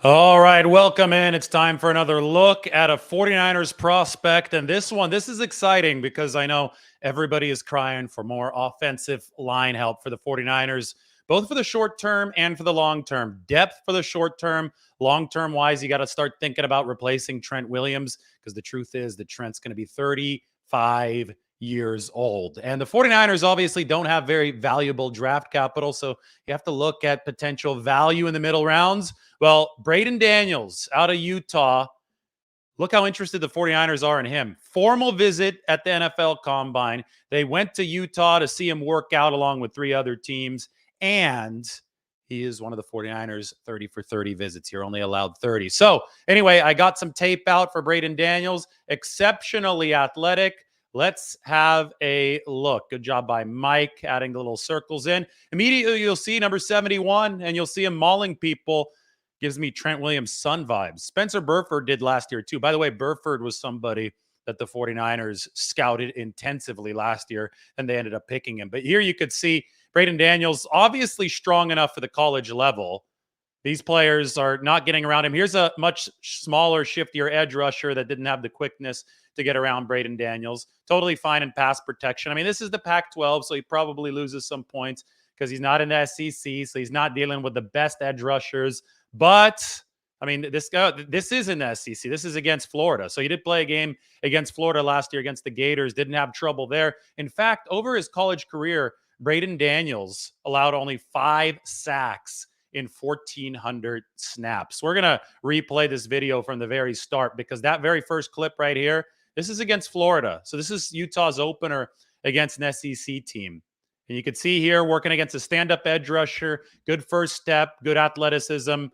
All right, welcome in. It's time for another look at a 49ers prospect. And this is exciting because I know everybody is crying for more offensive line help for the 49ers, both for the short term and for the long term. Depth for the short term, long term wise, you got to start thinking about replacing Trent Williams because the truth is that Trent's going to be 35 years old. And the 49ers obviously don't have very valuable draft capital. So you have to look at potential value in the middle rounds. Well, Braeden Daniels out of Utah. Look how interested the 49ers are in him. Formal visit at the NFL Combine. They went to Utah to see him work out along with three other teams. And he is one of the 49ers 30 for 30 visits. You're only allowed 30. So, anyway, I got some tape out for Braeden Daniels. Exceptionally athletic. Let's have a look. Good job by Mike adding the little circles in. Immediately, you'll see number 71, and you'll see him mauling people. Gives me Trent Williams' son vibes. Spencer Burford did last year, too. By the way, Burford was somebody that the 49ers scouted intensively last year, and they ended up picking him. But here you could see Braeden Daniels, obviously strong enough for the college level. These players are not getting around him. Here's a much smaller, shiftier edge rusher that didn't have the quickness to get around Braeden Daniels. Totally fine in pass protection. I mean, this is the Pac-12, so he probably loses some points because he's not in the SEC, so he's not dealing with the best edge rushers. But I mean, this is in the SEC. This is against Florida. So he did play a game against Florida last year against the Gators. Didn't have trouble there. In fact, over his college career, Braeden Daniels allowed only 5 sacks in 1,400 snaps. We're going to replay this video from the very start because that very first clip right here, this is against Florida. So this is Utah's opener against an SEC team. And you can see here working against a stand-up edge rusher, good first step, good athleticism,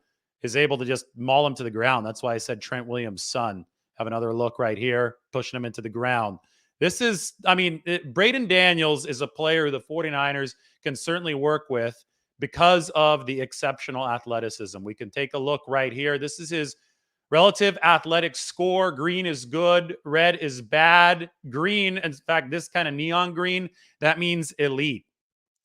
is able to just maul him to the ground. That's why I said Trent Williams' son. Have another look right here, pushing him into the ground. This is, Braeden Daniels is a player the 49ers can certainly work with because of the exceptional athleticism. We can take a look right here. This is his relative athletic score. Green is good, red is bad. Green, in fact, this kind of neon green, that means elite.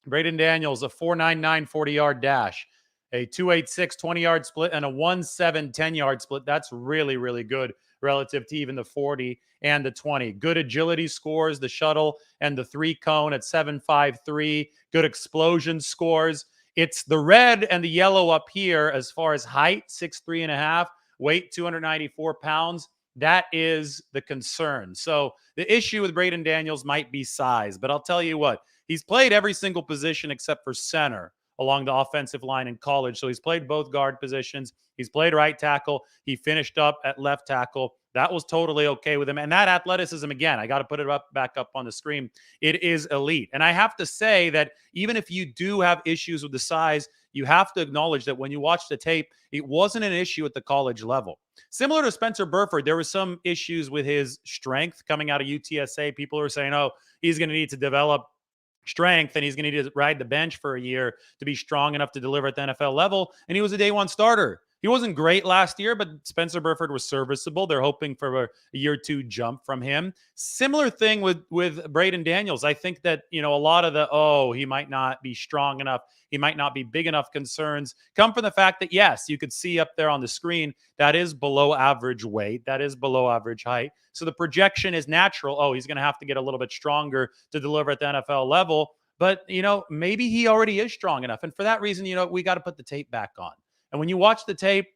Braeden Daniels, a 4.99 40-yard dash, a 2.86 20-yard split, and a 1.7 10-yard split. That's really, really good relative to even the 40 and the 20. Good agility scores, the shuttle and the 3-cone at 7.53. Good explosion scores. It's the red and the yellow up here as far as height, 6'3 and a half, weight 294 pounds. That is the concern. So the issue with Braeden Daniels might be size, but I'll tell you what, he's played every single position except for center along the offensive line in college. So he's played both guard positions. He's played right tackle. He finished up at left tackle. That was totally okay with him. And that athleticism, again, I got to put it back up on the screen. It is elite. And I have to say that even if you do have issues with the size, you have to acknowledge that when you watch the tape, it wasn't an issue at the college level. Similar to Spencer Burford, there were some issues with his strength coming out of UTSA. People were saying, oh, he's going to need to develop strength and he's going to need to ride the bench for a year to be strong enough to deliver at the NFL level. And he was a day one starter. He wasn't great last year, but Spencer Burford was serviceable. They're hoping for a year two jump from him. Similar thing with Braeden Daniels. I think that, a lot of he might not be strong enough, he might not be big enough concerns come from the fact that, yes, you could see up there on the screen, that is below average weight. That is below average height. So the projection is natural. Oh, he's going to have to get a little bit stronger to deliver at the NFL level. But, maybe he already is strong enough. And for that reason, we got to put the tape back on. And when you watch the tape,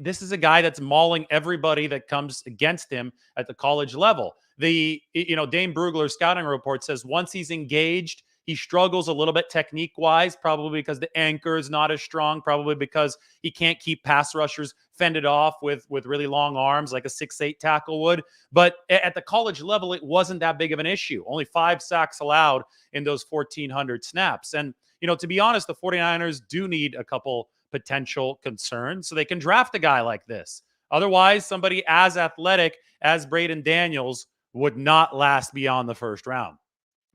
this is a guy that's mauling everybody that comes against him at the college level. Dane Brugler's scouting report says once he's engaged, he struggles a little bit technique-wise, probably because the anchor is not as strong, probably because he can't keep pass rushers fended off with really long arms like a 6'8 tackle would. But at the college level, it wasn't that big of an issue. Only 5 sacks allowed in those 1,400 snaps. And, to be honest, the 49ers do need a couple potential concerns so they can draft a guy like this. Otherwise, somebody as athletic as Braeden Daniels would not last beyond the first round.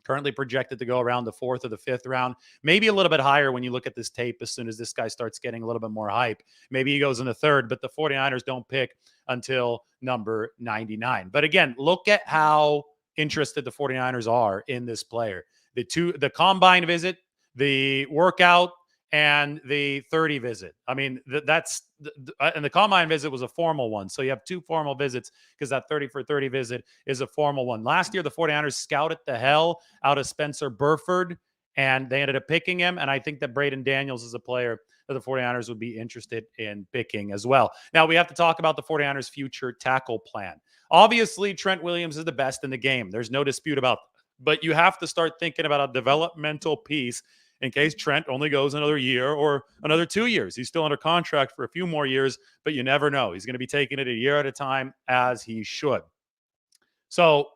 Currently projected to go around the 4th or the 5th round, maybe a little bit higher when you look at this tape as soon as this guy starts getting a little bit more hype. Maybe he goes in the 3rd, but the 49ers don't pick until number 99. But again, look at how interested the 49ers are in this player. The combine visit, the workout, and the 30 visit. I mean, and the combine visit was a formal one. So you have two formal visits because that 30 for 30 visit is a formal one. Last year, the 49ers scouted the hell out of Spencer Burford, and they ended up picking him. And I think that Braeden Daniels is a player that the 49ers would be interested in picking as well. Now, we have to talk about the 49ers' future tackle plan. Obviously, Trent Williams is the best in the game. There's no dispute about that. But you have to start thinking about a developmental piece in case Trent only goes another year or another 2 years. He's still under contract for a few more years, but you never know. He's going to be taking it a year at a time, as he should. So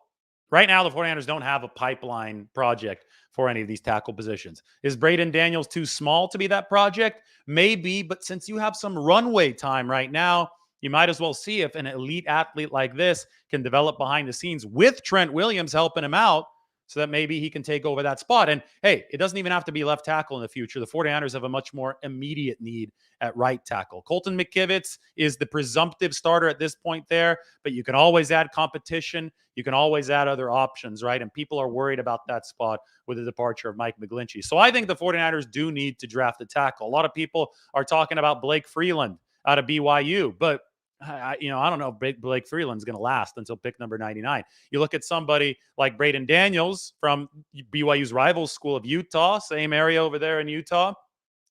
right now, the 49ers don't have a pipeline project for any of these tackle positions. Is Braeden Daniels too small to be that project? Maybe, but since you have some runway time right now, you might as well see if an elite athlete like this can develop behind the scenes with Trent Williams helping him out, so that maybe he can take over that spot. And hey, it doesn't even have to be left tackle in the future. The 49ers have a much more immediate need at right tackle. Colton McKivitz is the presumptive starter at this point there, but you can always add competition. You can always add other options, right? And people are worried about that spot with the departure of Mike McGlinchey. So I think the 49ers do need to draft a tackle. A lot of people are talking about Blake Freeland out of BYU, but I don't know if Blake Freeland's going to last until pick number 99. You look at somebody like Braeden Daniels from BYU's rival school of Utah, same area over there in Utah,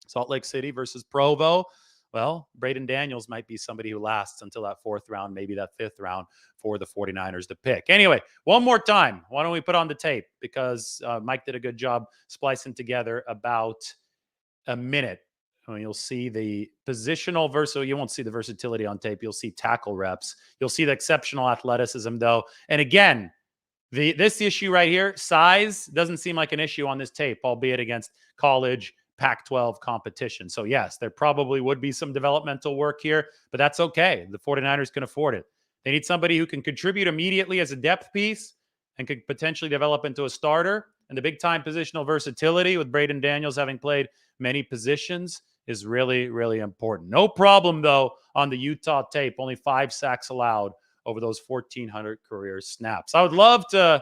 Salt Lake City versus Provo. Well, Braeden Daniels might be somebody who lasts until that 4th round, maybe that 5th round for the 49ers to pick. Anyway, one more time, why don't we put on the tape? Because Mike did a good job splicing together about a minute. You'll see the positional you won't see the versatility on tape. You'll see tackle reps. You'll see the exceptional athleticism, though. And again, this issue right here, size, doesn't seem like an issue on this tape, albeit against college Pac-12 competition. So yes, there probably would be some developmental work here, but that's okay. The 49ers can afford it. They need somebody who can contribute immediately as a depth piece and could potentially develop into a starter. And the big-time positional versatility with Braeden Daniels having played many positions is really, really important. No problem, though, on the Utah tape. Only 5 sacks allowed over those 1,400 career snaps. I would love to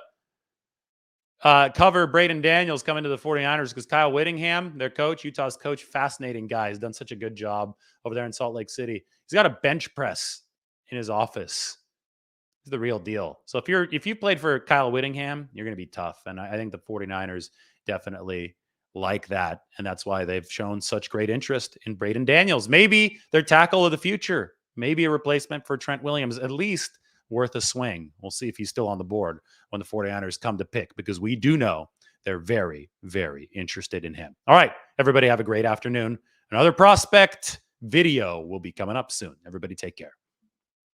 cover Braeden Daniels coming to the 49ers because Kyle Whittingham, their coach, Utah's coach, fascinating guy. He's done such a good job over there in Salt Lake City. He's got a bench press in his office. He's the real deal. So if you played for Kyle Whittingham, you're going to be tough. And I think the 49ers definitely like that. And that's why they've shown such great interest in Braeden Daniels. Maybe their tackle of the future, maybe a replacement for Trent Williams, at least worth a swing. We'll see if he's still on the board when the 49ers come to pick, because we do know they're very, very interested in him. All right, everybody have a great afternoon. Another prospect video will be coming up soon. Everybody take care.